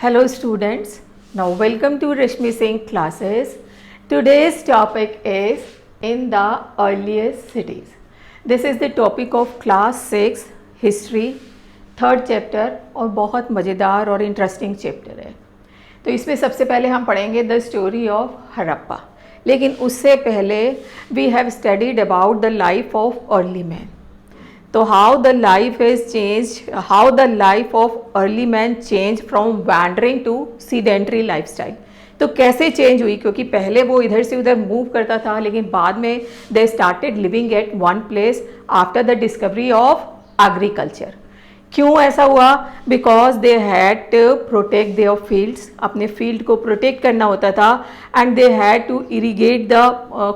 Hello students, now welcome to Rashmi Singh classes. Today's topic is in the earliest cities. This is the topic of class 6 history third chapter और बहुत मज़ेदार और interesting chapter है. तो इसमें सबसे पहले हम पढ़ेंगे द स्टोरी ऑफ हड़प्पा. लेकिन उससे पहले we have studied about the life of early man. तो how the life is change, how the life of early man change from wandering to sedentary lifestyle. तो कैसे चेंज हुई, क्योंकि पहले वो इधर से उधर मूव करता था, लेकिन बाद में they started living at one place after the discovery of agriculture. क्यों ऐसा हुआ? Because they had to protect their fields. अपने फील्ड को प्रोटेक्ट करना होता था. And they had to irrigate the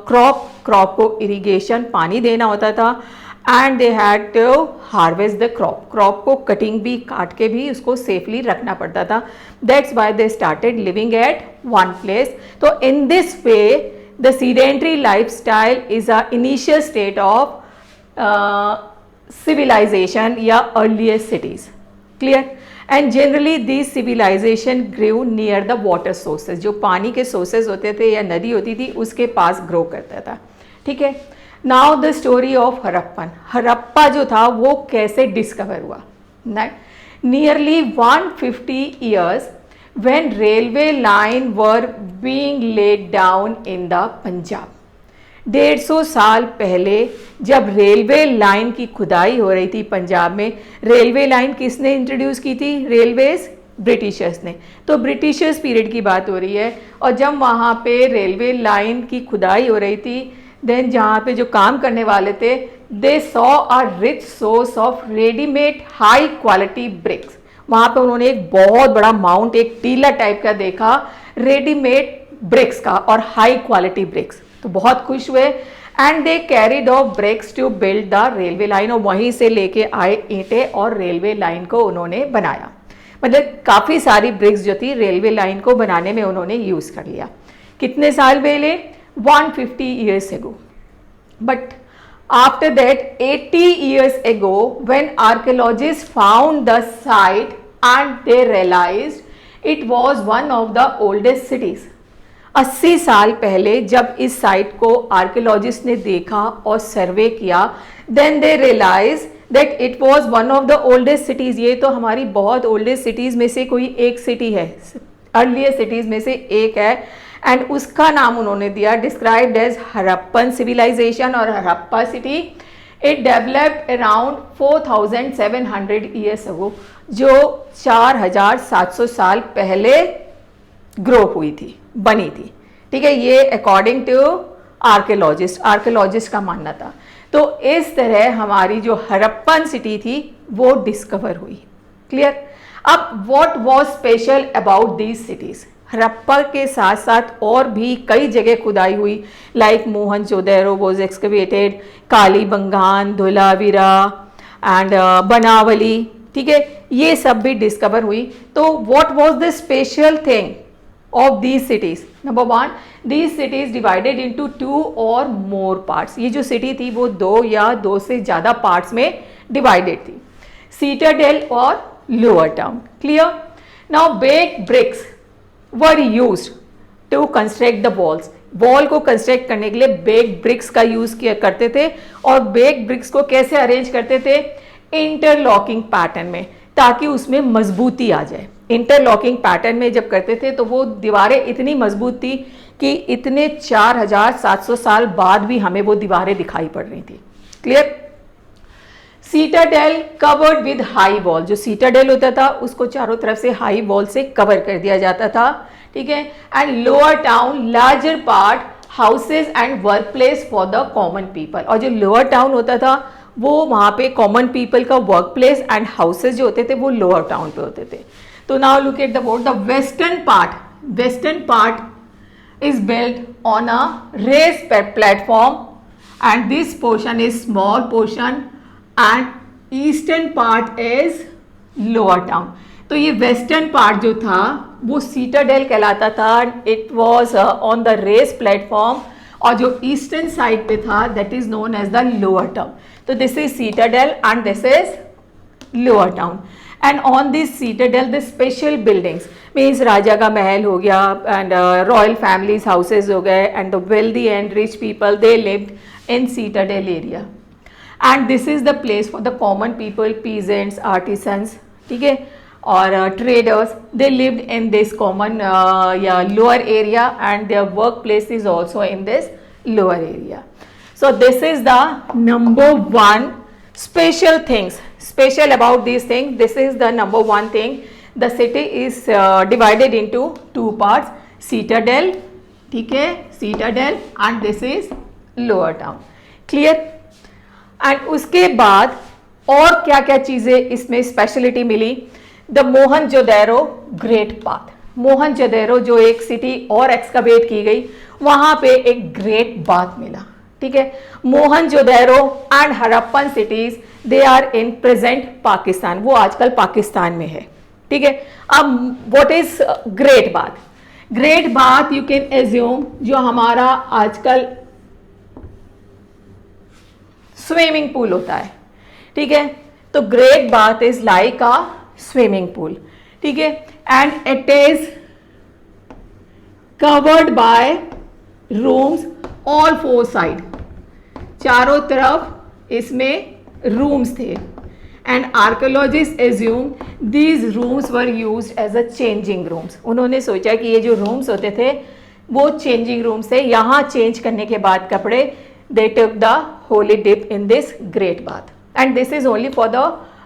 crop को इरीगेशन पानी देना होता था. And they had to harvest the crop को कटिंग भी काट के भी उसको सेफली रखना पड़ता था. That's why they started living at one place. तो in this way the sedentary life style is a initial state of civilization या earliest cities. Clear? And generally these civilization grew near the water sources. जो पानी के sources होते थे या नदी होती थी उसके पास grow करता था. ठीक है. Now the story of Harappan. Harappa जो था वो कैसे discover हुआ? Nearly 150 years when railway line were being laid down in the Punjab. 150 साल पहले जब रेलवे लाइन की खुदाई हो रही थी पंजाब में. रेलवे लाइन किसने इंट्रोड्यूस की थी? रेलवेज ब्रिटिशर्स ने. तो ब्रिटिशर्स पीरियड की बात हो रही है. और जब वहाँ पे रेलवे लाइन की खुदाई हो रही थी, देन जहाँ पे जो काम करने वाले थे, they saw a rich source of readymade high quality bricks. वहाँ पे उन्होंने एक बहुत बड़ा माउंट, एक टीला टाइप का देखा रेडीमेड ब्रिक्स का और हाई क्वालिटी ब्रिक्स. तो बहुत खुश हुए. And they carried off bricks to build the railway line. और वहीं से लेके आए ईंटें और रेलवे लाइन को उन्होंने बनाया. मतलब काफ़ी सारी ब्रिक्स जो थी रेलवे लाइन को बनाने में उन्होंने यूज़ कर लिया. कितने साल पहले? 150 years ago. But after that 80 years ago when archaeologists found the site and they realized it was one of the oldest cities. 80 साल पहले जब इस साइट को आर्कियोलॉजिस्ट ने देखा और सर्वे किया, then they realise that it was one of the oldest cities. ये तो हमारी बहुत ओल्डेस्ट सिटीज़ में से कोई एक सिटी है, अर्लीस्ट सिटीज़ में से एक है. एंड उसका नाम उन्होंने दिया, डिस्क्राइब्ड एज हड़प्पन सिविलाइजेशन और Harappa city. It developed around 4700 years ago, जो 4700 साल पहले ग्रो हुई थी, बनी थी. ठीक है, ये अकॉर्डिंग टू आर्कियोलॉजिस्ट का मानना था. तो इस तरह हमारी जो हड़प्पन सिटी थी वो डिस्कवर हुई. क्लियर? अब what was special about these cities? Harappa के साथ साथ और भी कई जगह खुदाई हुई, like Mohenjodaro was excavated, Kalibangan, Dholavira and Banawali. ठीक है, ये सब भी डिस्कवर हुई. तो what was the special thing of these cities? Number one, these cities divided into 2 or more parts. ये जो सिटी थी वो 2 या 2 से ज़्यादा पार्ट्स में डिवाइडेड थी. सीटाडेल और lower town. Clear? Now baked bricks were used to construct the walls. Wall को कंस्ट्रक्ट करने के लिए बेक्ड ब्रिक्स का यूज़ किया करते थे. और बेक्ड ब्रिक्स को कैसे अरेंज करते थे? इंटरलॉकिंग पैटर्न में, ताकि उसमें मजबूती आ जाए. इंटरलॉकिंग पैटर्न में जब करते थे तो वो दीवारें इतनी मजबूत थी कि इतने 4700 साल बाद भी हमें वो दीवारें दिखाई पड़ रही थी. Clear? Citadel covered with high wall. जो सीटाडेल होता था उसको चारों तरफ से हाई वॉल से कवर कर दिया जाता था. ठीक है. And lower town larger part houses and work place for the common people. और जो लोअर टाउन होता था वो वहाँ पे कॉमन पीपल का वर्क प्लेस एंड हाउसेज जो होते थे वो लोअर टाउन पे होते थे. तो now look at the board. The western part is built on a raised platform and this portion is small portion and eastern part is lower town. तो ये वेस्टर्न पार्ट जो था वो सीटाडेल कहलाता था. It was on the raised platform. और जो eastern side पे था that is known as the lower town. तो this is citadel and this is lower town. And on this citadel the special buildings means राजा का महल हो गया एंड रॉयल फैमिलीज हाउसेज हो गए and the wealthy and rich people they lived in citadel area and this is the place for the common people peasants artisans, ठीक है, और traders. They lived in this common lower area and their workplace is also in this lower area. So this is the number one special things, special about these things. This is the number one thing. The city is divided into two parts, citadel, ठीक है, citadel and this is lower town. Clear? And उसके बाद और क्या क्या चीज़ें इसमें speciality मिली? The Mohenjodaro great bath, Mohenjodaro जो एक सिटी और एक्सकवेट की गई वहां पे एक ग्रेट बाथ मिला, ठीक है। Mohenjodaro and Harappan cities they are in present Pakistan, वो आजकल पाकिस्तान में है, ठीक है। अब what is great bath? Great bath you can assume जो हमारा आजकल स्विमिंग पूल होता है, ठीक है, तो great bath is like a swimming pool, ठीक है, and it is covered by rooms all four side, चारों तरफ इसमें रूम्स थे and archaeologist assume these rooms were used as a changing rooms. उन्होंने सोचा कि ये जो रूम्स होते थे वो चेंजिंग रूम्स थे, यहाँ चेंज करने के बाद कपड़े they took the holy dip in this great bath and this is only for the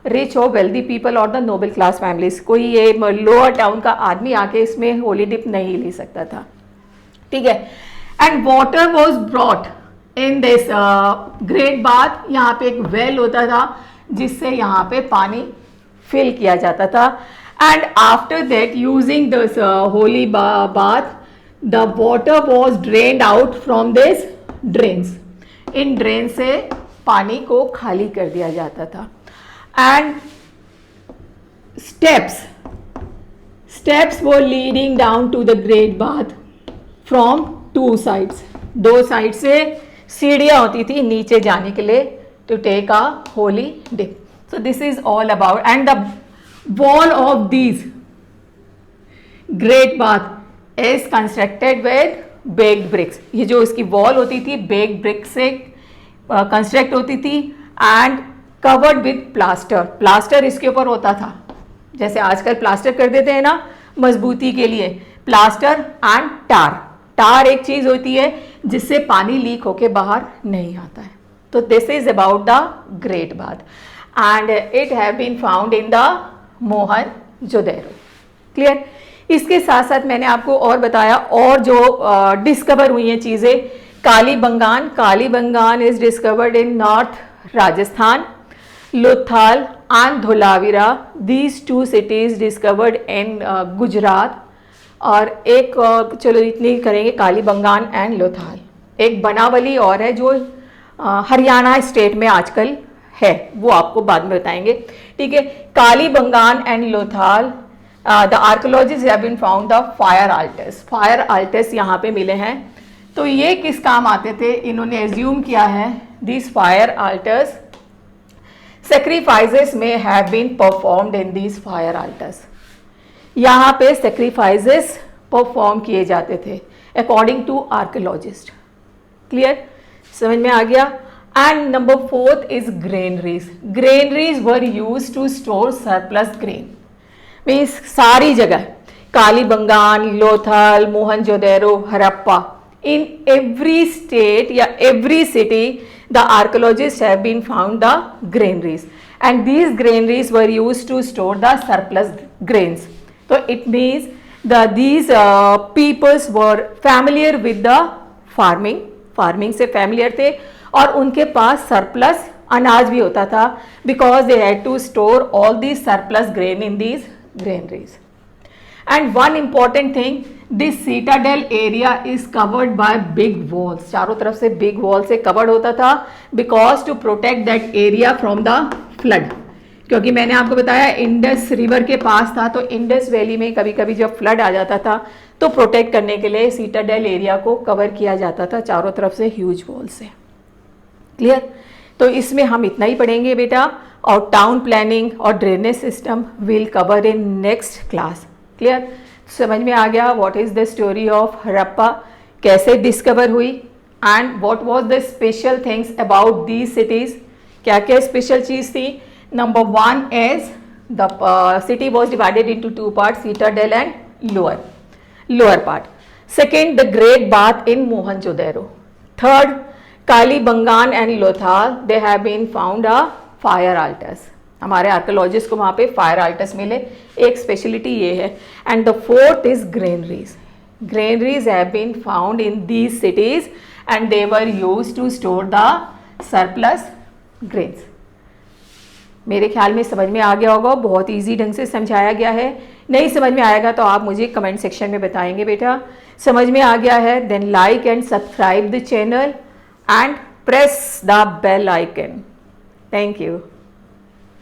rich और वेल्दी पीपल और द नोबल क्लास फैमिलीज। कोई ये लोअर टाउन का आदमी आके इसमें होली डिप नहीं ले सकता था, ठीक है। And water was brought in this great bath, यहाँ पे एक वेल होता था जिससे यहाँ पे पानी फिल किया जाता था and after that using this Holi bath the water was drained out from this drains, in drain से पानी को खाली कर दिया जाता था and steps were leading down to the great bath from two sides, दो साइड से सीढ़ियाँ होती थी नीचे जाने के लिए to take a holy dip. So this is all about and the wall of these great bath is constructed with baked bricks. ये जो इसकी वॉल होती थी baked bricks से कंस्ट्रक्ट होती थी and covered with plaster, plaster इसके ऊपर होता था, जैसे आजकल प्लास्टर कर देते हैं ना मजबूती के लिए, प्लास्टर एंड टार, टार एक चीज होती है जिससे पानी लीक होके बाहर नहीं आता है। तो this is about the great bath and it have been found in the Mohenjodaro. Clear? इसके साथ साथ मैंने आपको और बताया और जो डिस्कवर हुई हैं चीजें, Kalibangan, Kalibangan is discovered in north Rajasthan, Lothal and Dholavira, these two cities discovered in Gujarat, और एक चलो इतनी करेंगे, कालीबंगान एंड लोथाल। एक बनावली और है जो हरियाणा स्टेट में आजकल है, वो आपको बाद में बताएंगे, ठीक है। Kalibangan and Lothal the archaeologists have been found the fire altars, fire altars यहाँ पे मिले हैं। तो ये किस काम आते थे? इन्होंने एज्यूम किया है this fire altars sacrifices may have been performed in these fire altars, यहाँ पे sacrifices perform किए जाते थे according to archaeologists. Clear? समझ में आ गया? And number 4th is granaries. Granaries were used to store surplus grain. Means सारी जगह, Kalibangan, Lothal, मोहनजोदैरो, Harappa, in every state या every city the archaeologists have been found the granaries and these granaries were used to store the surplus grains. So it means these peoples were familiar with the farming से familiar थे और उनके पास surplus अनाज भी होता था because they had to store all these surplus grain in these granaries. And one important thing, this citadel area is covered by big walls, चारों तरफ से big wall से covered होता था because to protect that area from the flood. क्योंकि मैंने आपको बताया इंडस रिवर के पास था, तो इंडस वैली में कभी कभी जब फ्लड आ जाता था तो प्रोटेक्ट करने के लिए सीटाडेल एरिया को कवर किया जाता था चारों तरफ से ह्यूज वॉल से। क्लियर? तो इसमें हम इतना ही पढ़ेंगे बेटा, और टाउन प्लानिंग और drainage system will cover in next class. Clear? समझ में आ गया what is the story of Harappa, कैसे डिस्कवर हुई, and what was the special things about these cities, क्या क्या स्पेशल चीज़ थी। Number 1 is the city was divided into 2 part, citadel and lower part. Second, the great bath in Mohenjodaro. Third, Kalibangan and Lothal, they have been found a fire alters, हमारे archaeologist को वहाँ पे fire alters मिले, एक स्पेशलिटी ये है। And the fourth is granaries, granaries have been found in these cities and they were used to store the surplus grains. मेरे ख्याल में समझ में आ गया होगा, बहुत इजी ढंग से समझाया गया है। नहीं समझ में आएगा तो आप मुझे कमेंट सेक्शन में बताएंगे बेटा। समझ में आ गया है then like and subscribe the channel and press the bell icon. Thank you.